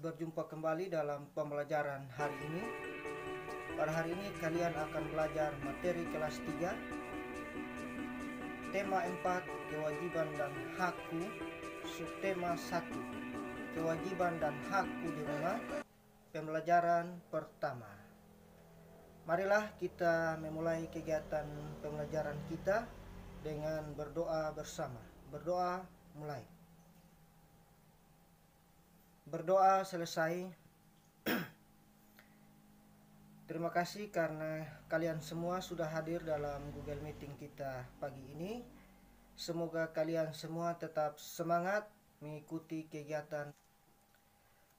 Selamat berjumpa kembali dalam pembelajaran hari ini. Pada hari ini kalian akan belajar materi kelas 3, tema 4, kewajiban dan hakku, subtema 1, kewajiban dan hakku di rumah, pembelajaran pertama. Marilah kita memulai kegiatan pembelajaran kita dengan berdoa bersama. Berdoa mulai. Berdoa selesai. Terima kasih karena kalian semua sudah hadir dalam Google Meeting kita pagi ini. Semoga kalian semua tetap semangat mengikuti kegiatan.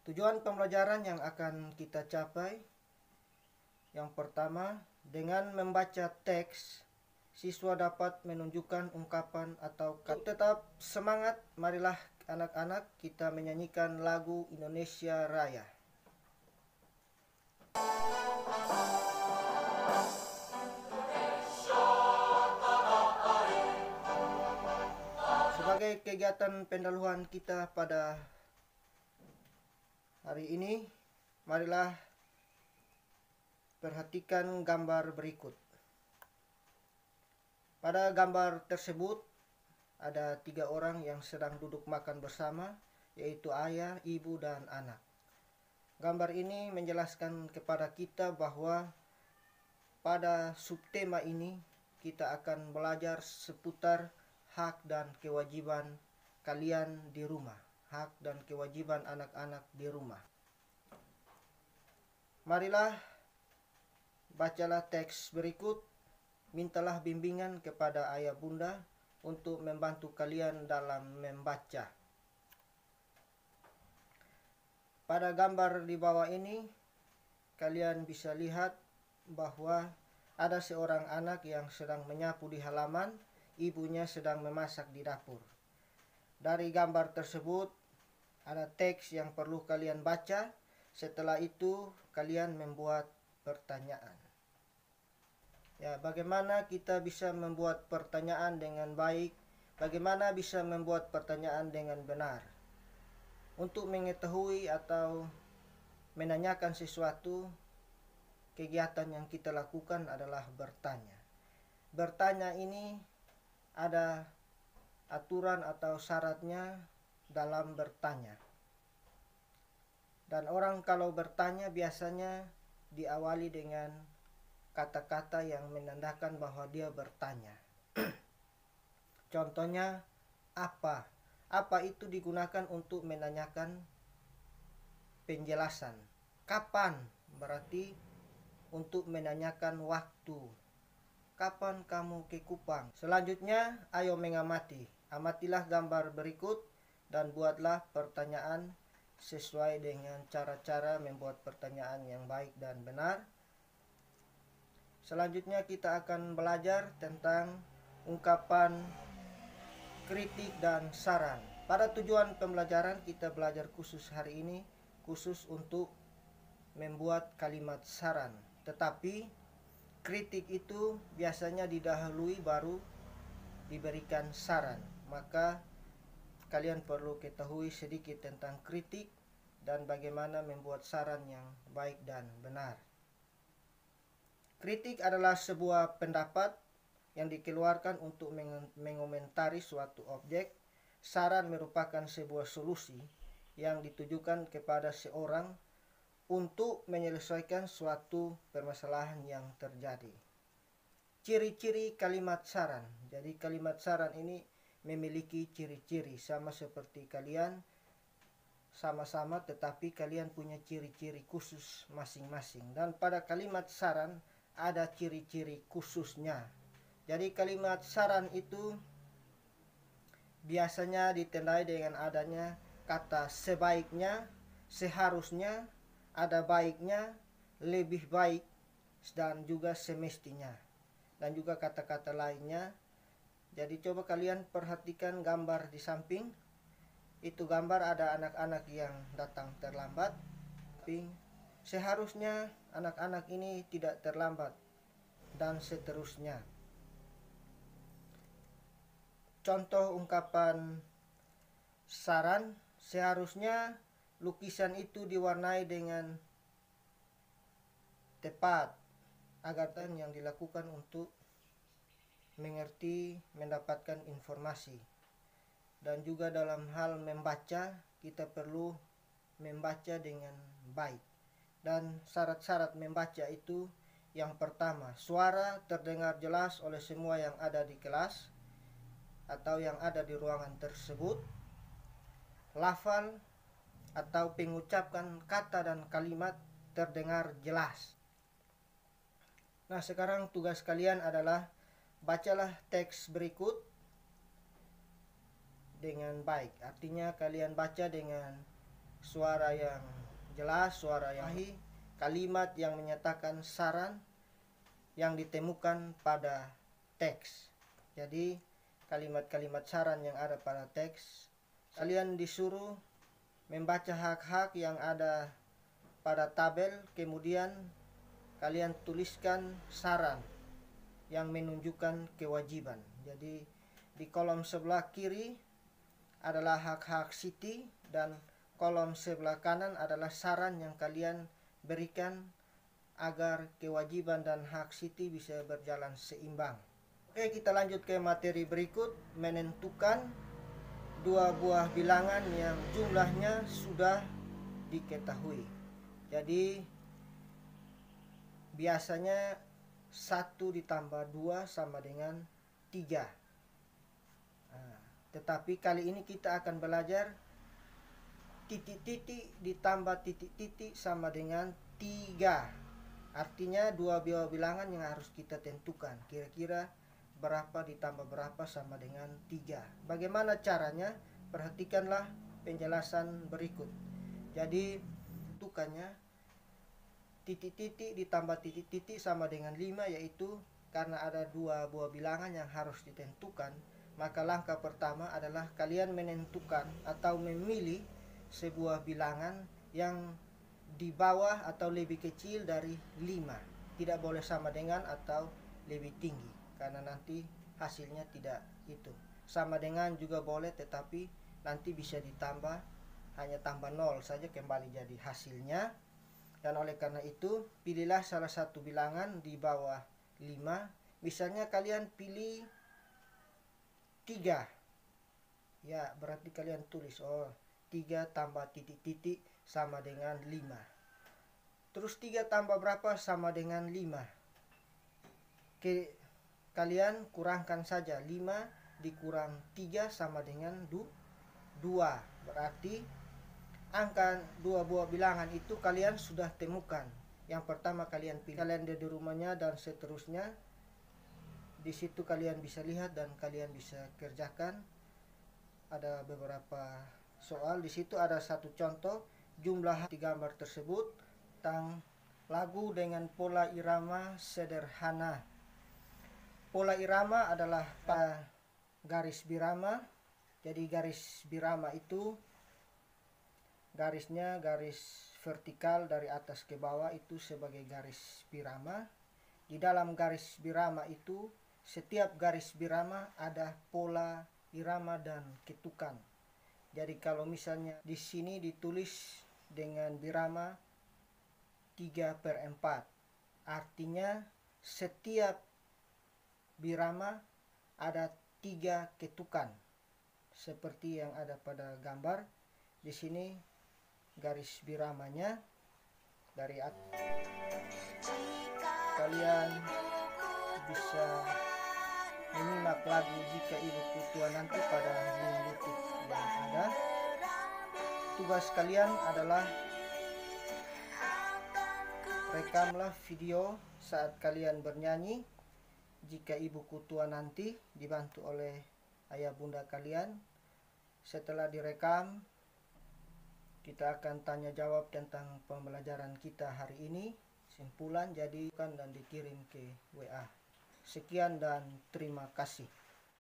Tujuan pembelajaran yang akan kita capai, yang pertama, dengan membaca teks, siswa dapat menunjukkan ungkapan atau kata. Tetap semangat, marilah anak-anak kita menyanyikan lagu Indonesia Raya. Sebagai kegiatan pendahuluan kita pada hari ini, marilah perhatikan gambar berikut. Pada gambar tersebut ada 3 orang yang sedang duduk makan bersama, yaitu ayah, ibu, dan anak. Gambar ini menjelaskan kepada kita bahwa pada subtema ini kita akan belajar seputar hak dan kewajiban kalian di rumah, hak dan kewajiban anak-anak di rumah. Marilah bacalah teks berikut, mintalah bimbingan kepada ayah bunda untuk membantu kalian dalam membaca. Pada gambar di bawah ini, kalian bisa lihat bahwa ada seorang anak yang sedang menyapu di halaman, ibunya sedang memasak di dapur. Dari gambar tersebut, ada teks yang perlu kalian baca. Setelah itu, kalian membuat pertanyaan. Ya, bagaimana kita bisa membuat pertanyaan dengan baik? Bagaimana bisa membuat pertanyaan dengan benar? Untuk mengetahui atau menanyakan sesuatu, kegiatan yang kita lakukan adalah bertanya. Bertanya ini ada aturan atau syaratnya dalam bertanya. Dan orang kalau bertanya biasanya diawali dengan kata-kata yang menandakan bahwa dia bertanya. Contohnya, apa? Apa itu digunakan untuk menanyakan penjelasan. Kapan? Berarti untuk menanyakan waktu. Kapan kamu ke Kupang? Selanjutnya, ayo mengamati. Amatilah gambar berikut dan buatlah pertanyaan sesuai dengan cara-cara membuat pertanyaan yang baik dan benar. Selanjutnya kita akan belajar tentang ungkapan kritik dan saran. Pada tujuan pembelajaran kita belajar khusus hari ini, khusus untuk membuat kalimat saran. Tetapi kritik itu biasanya didahului baru diberikan saran. Maka kalian perlu ketahui sedikit tentang kritik dan bagaimana membuat saran yang baik dan benar. Kritik adalah sebuah pendapat yang dikeluarkan untuk mengomentari suatu objek. Saran merupakan sebuah solusi yang ditujukan kepada seorang untuk menyelesaikan suatu permasalahan yang terjadi. Ciri-ciri kalimat saran. Jadi kalimat saran ini memiliki ciri-ciri sama seperti kalian sama-sama, tetapi kalian punya ciri-ciri khusus masing-masing. Dan pada kalimat saran ada ciri-ciri khususnya. Jadi kalimat saran itu biasanya ditandai dengan adanya kata sebaiknya, seharusnya, ada baiknya, lebih baik, dan juga semestinya. Dan juga kata-kata lainnya. Jadi coba kalian perhatikan gambar di samping. Itu gambar ada anak-anak yang datang terlambat. Seharusnya anak-anak ini tidak terlambat, dan seterusnya. Contoh ungkapan saran, seharusnya lukisan itu diwarnai dengan tepat agar yang dilakukan untuk mengerti, mendapatkan informasi. Dan juga dalam hal membaca, kita perlu membaca dengan baik. Dan syarat-syarat membaca itu, yang pertama, suara terdengar jelas oleh semua yang ada di kelas atau yang ada di ruangan tersebut. Lafal atau pengucapan kata dan kalimat terdengar jelas. Nah, sekarang tugas kalian adalah bacalah teks berikut dengan baik. Artinya kalian baca dengan suara yang jelas, suara yang baik, kalimat yang menyatakan saran yang ditemukan pada teks. Jadi kalimat-kalimat saran yang ada pada teks, kalian disuruh membaca hak-hak yang ada pada tabel, kemudian kalian tuliskan saran yang menunjukkan kewajiban. Jadi di kolom sebelah kiri adalah hak-hak Siti dan kolom sebelah kanan adalah saran yang kalian berikan agar kewajiban dan hak Siti bisa berjalan seimbang. Oke, kita lanjut ke materi berikut, menentukan dua buah bilangan yang jumlahnya sudah diketahui. Jadi biasanya 1 ditambah 2 sama dengan 3. Nah, tetapi kali ini kita akan belajar titik-titik ditambah titik-titik sama dengan 3. Artinya dua buah bilangan yang harus kita tentukan. Kira-kira berapa ditambah berapa sama dengan 3. Bagaimana caranya? Perhatikanlah penjelasan berikut. Jadi tentukannya titik-titik ditambah titik-titik sama dengan 5, yaitu karena ada dua buah bilangan yang harus ditentukan, maka langkah pertama adalah kalian menentukan atau memilih sebuah bilangan yang di bawah atau lebih kecil dari 5. Tidak boleh sama dengan atau lebih tinggi, karena nanti hasilnya tidak itu. Sama dengan juga boleh, tetapi nanti bisa ditambah, hanya tambah 0 saja kembali jadi hasilnya. Dan oleh karena itu, pilihlah salah satu bilangan di bawah 5. Misalnya kalian pilih 3. Ya, berarti kalian tulis, 3 tambah titik-titik sama dengan 5. Terus 3 tambah berapa sama dengan 5. Kalian kurangkan saja, 5 dikurang 3 sama dengan 2. Berarti angka dua buah bilangan itu kalian sudah temukan. Yang pertama kalian pilih, kalian ada di rumahnya dan seterusnya. Di situ kalian bisa lihat dan kalian bisa kerjakan. Ada beberapa soal. Di situ ada satu contoh jumlah di gambar tersebut tentang lagu dengan pola irama sederhana. Pola irama adalah pada garis birama. Jadi garis birama itu garisnya garis vertikal dari atas ke bawah, itu sebagai garis birama. Di dalam garis birama itu, setiap garis birama ada pola irama dan ketukan. Jadi kalau misalnya di sini ditulis dengan birama 3/4, artinya setiap birama ada 3 ketukan seperti yang ada pada gambar. Di sini garis biramanya dari atas. Kalian bisa menyimak lagu Jika Ibuku Tua Nanti pada link YouTube yang ada. Tugas kalian adalah rekamlah video saat kalian bernyanyi Jika Ibuku Tua Nanti, dibantu oleh ayah bunda kalian. Setelah direkam, kita akan tanya jawab tentang pembelajaran kita hari ini. Simpulan jadikan dan dikirim ke WA. Sekian dan terima kasih.